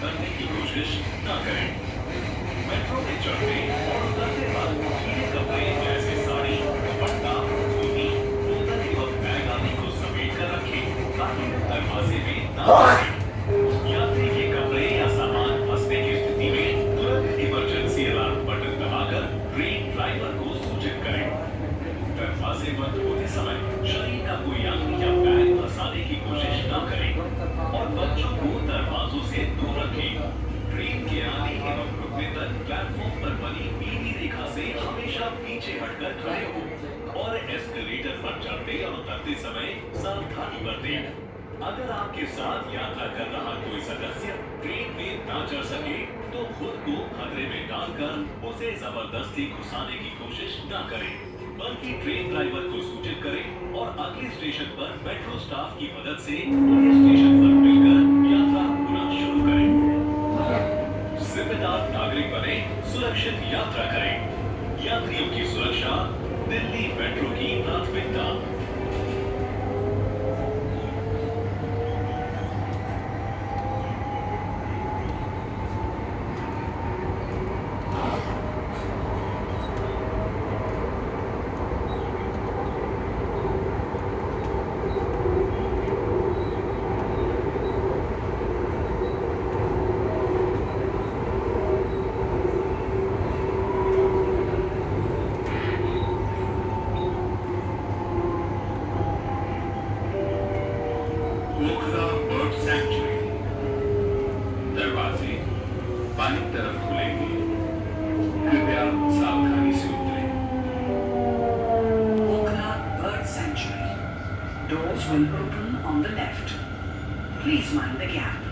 करने की कोशिश न करें। मेट्रो में चढ़ते और उतरते वक्त गीले कपड़े जैसे साड़ी, दुपट्टा, धोती, बोतल एवं बैग आदि को समेट कर रखें ताकि वे दरवाजे में न फंसे। यात्री के कपड़े या सामान फंसने की स्थिति में तुरंत इमरजेंसी अलार्म बटन दबाकर ट्रेन ड्राइवर को सूचित करें। दरवाजे बंद होते समय शरीर का कोई अंग या बैग फंसाने की कोशिश न करें और बच्चों को दरवाजों से दूर रखें। ट्रेन के आने एवं रुकने तक प्लेटफॉर्म पर बनी नीली रेखा से हमेशा पीछे हटकर खड़े हो और एस्केलेटर पर चढ़ते और उतरते समय सावधानी बरतें। अगर आपके साथ यात्रा कर रहा कोई सदस्य ट्रेन में ना चढ़ सके तो खुद को खतरे में डालकर उसे जबरदस्ती घुसाने की कोशिश न करें, बल्कि ट्रेन ड्राइवर को सूचित करें और अगले स्टेशन पर मेट्रो स्टाफ की मदद से उन्हें स्टेशन पर मिलकर यात्रा पुनः शुरू करें। जिम्मेदार नागरिक बने, सुरक्षित यात्रा करें। यात्रियों की सुरक्षा दिल्ली मेट्रो की प्राथमिकता। Okhla bird sanctuary. दरवाजे बाईं तरफ खुलेंगे, कृपया सावधानी से उतरें। Okla Bird Sanctuary. Doors will open on the left. Please mind the gap.